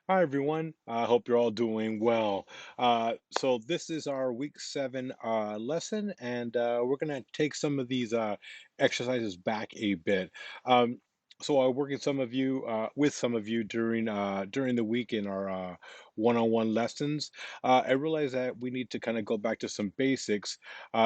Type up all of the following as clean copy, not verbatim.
Hi, everyone. I hope you're all doing well. So this is our week seven lesson, and we're going to take some of these exercises back a bit. Um, so I work with some of you during the week in our one-on-one lessons. I realize that we need to kind of go back to some basics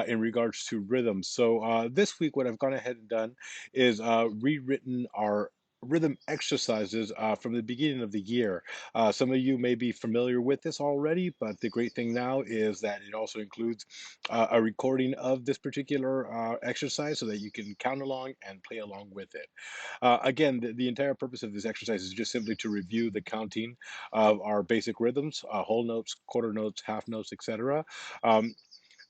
in regards to rhythm. So this week, what I've gone ahead and done is rewritten our rhythm exercises from the beginning of the year. Some of you may be familiar with this already, but the great thing now is that it also includes a recording of this particular exercise so that you can count along and play along with it. Again, the entire purpose of this exercise is just simply to review the counting of our basic rhythms, whole notes, quarter notes, half notes, etc. Um,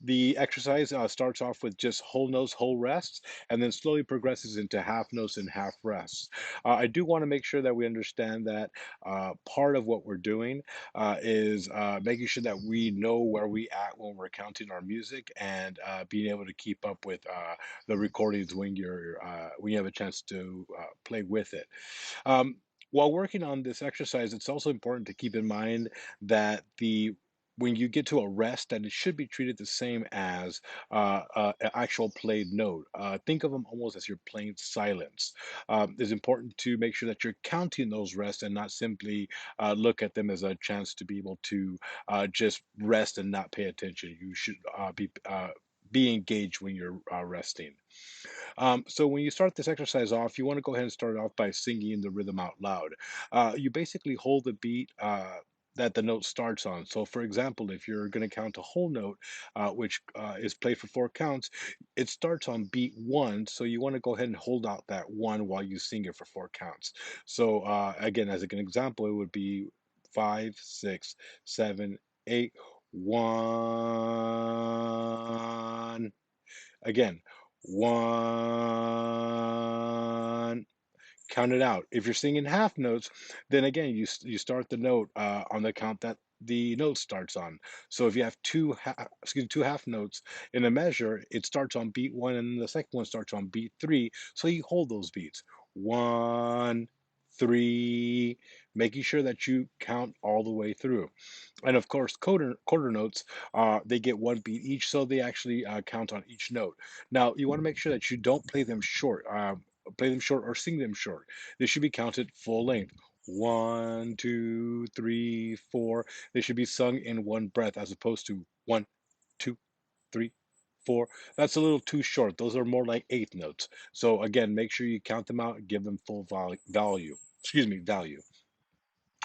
the exercise starts off with just whole notes, whole rests, and then slowly progresses into half notes and half rests. I do want to make sure that we understand that part of what we're doing is making sure that we know where we at when we're counting our music and being able to keep up with the recordings when you have a chance to play with it. Um, while working on this exercise, it's also important to keep in mind that the when you get to a rest, that it should be treated the same as an actual played note. Think of them almost as you're playing silence. It's important to make sure that you're counting those rests and not simply look at them as a chance to be able to just rest and not pay attention. You should be engaged when you're resting. So when you start this exercise off, you want to go ahead and start off by singing the rhythm out loud. You basically hold the beat. That the note starts on. So, for example, if you're going to count a whole note, which is played for four counts, it starts on beat one. So, you want to go ahead and hold out that one while you sing it for four counts. So, again, as an example, it would be five, six, seven, eight, one. Again, one. Count it out. If you're singing half notes, then again, you start the note on the count that the note starts on. So if you have two half notes in a measure, it starts on beat one, and the second one starts on beat three. So you hold those beats. One, three, making sure that you count all the way through. And of course, quarter notes, they get one beat each, so they actually count on each note. Now, you want to make sure that you don't play them short. Play them short or sing them short. They should be counted full length. One, two, three, four. They should be sung in one breath as opposed to one, two, three, four. That's a little too short. Those are more like eighth notes. So again, make sure you count them out and give them full value. Excuse me, value.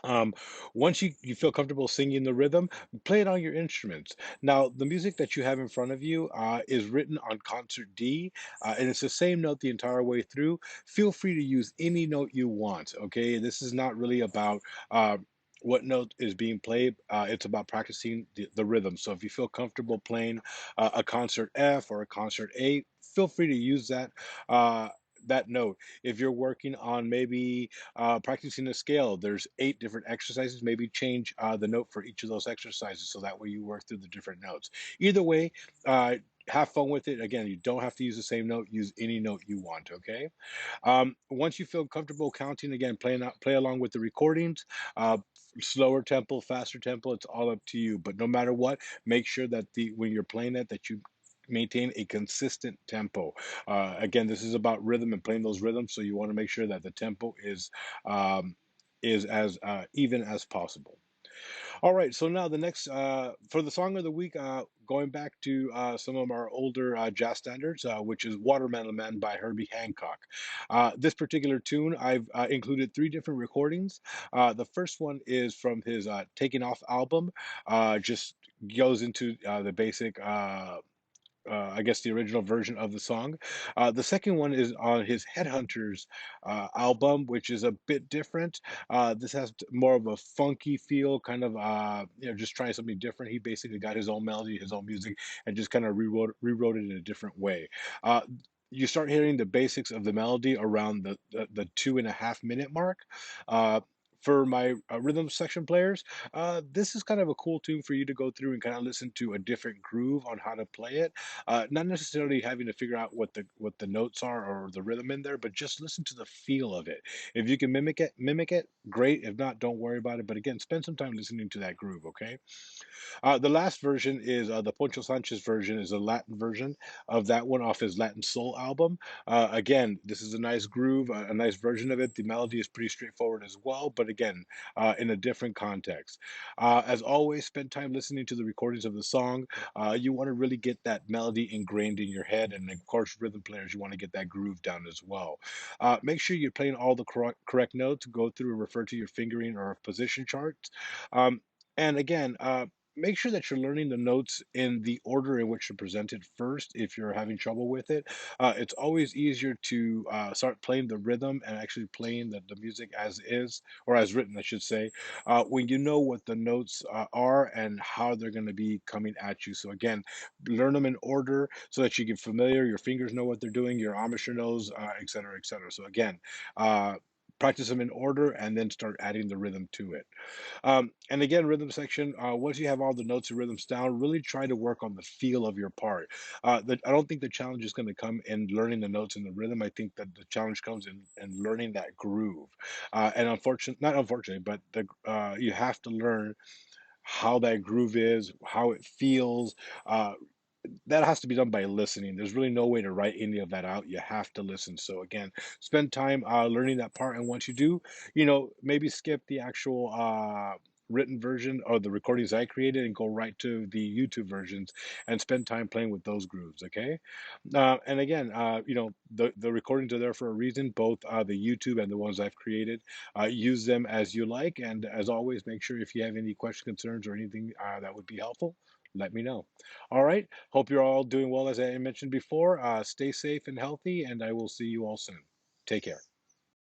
Um, once you feel comfortable singing the rhythm, play it on your instruments. Now, the music that you have in front of you is written on concert D, and it's the same note the entire way through. Feel free to use any note you want. Okay, this is not really about what note is being played. It's about practicing the rhythm. So if you feel comfortable playing a concert F or a concert A, feel free to use that note. If you're working on maybe practicing a scale, there's eight different exercises. Maybe change the note for each of those exercises so that way you work through the different notes. Either way, have fun with it. Again, you don't have to use the same note. Use any note you want. Okay. Once you feel comfortable counting, again, play along with the recordings. Slower tempo, faster tempo. It's all up to you. But no matter what, make sure that the when you're playing it, that you maintain a consistent tempo. Again, this is about rhythm and playing those rhythms, so you want to make sure that the tempo um, is as even as possible. All right, so now the next for the song of the week, going back to some of our older jazz standards, which is "Watermelon Man" by Herbie Hancock. This particular tune, I've included three different recordings. The first one is from his "Taking Off" album. Just goes into the basic. I guess the original version of the song. The second one is on his Headhunters album, which is a bit different. This has more of a funky feel, kind of just trying something different. He basically got his own melody, his own music, and just kind of rewrote it in a different way. You start hearing the basics of the melody around the 2.5 minute mark. Uh, For my rhythm section players, this is kind of a cool tune for you to go through and kind of listen to a different groove on how to play it. Not necessarily having to figure out what the notes are or the rhythm in there, but just listen to the feel of it. If you can mimic it, great. If not, don't worry about it. But again, spend some time listening to that groove. Okay. The last version is the Poncho Sanchez version is a Latin version of that one off his Latin Soul album. Again, this is a nice groove, a nice version of it. The melody is pretty straightforward as well, but again, in a different context. As always, spend time listening to the recordings of the song. You want to really get that melody ingrained in your head, and of course, rhythm players, you want to get that groove down as well. Make sure you're playing all the correct notes. Go through and refer to your fingering or position charts. Um, and again, make sure that you're learning the notes in the order in which they're presented first if you're having trouble with it. It's always easier to start playing the rhythm and actually playing the music as is, or as written, I should say, when you know what the notes are and how they're going to be coming at you. So, again, learn them in order so that you get familiar, your fingers know what they're doing, your embouchure knows, et cetera, et cetera. So, again, practice them in order and then start adding the rhythm to it. And again, rhythm section, once you have all the notes and rhythms down, really try to work on the feel of your part. I don't think the challenge is going to come in learning the notes and the rhythm. I think that the challenge comes in learning that groove. And not unfortunately, but you have to learn how that groove is, how it feels. That has to be done by listening. There's really no way to write any of that out. You have to listen. So again, spend time learning that part, and once you do, maybe skip the actual written version or the recordings I created and go right to the YouTube versions and spend time playing with those grooves. Okay, and again, the recordings are there for a reason. Both the YouTube and the ones I've created, use them as you like. And as always, make sure if you have any questions, concerns, or anything that would be helpful, let me know. All right. Hope you're all doing well, as I mentioned before. Stay safe and healthy, and I will see you all soon. Take care.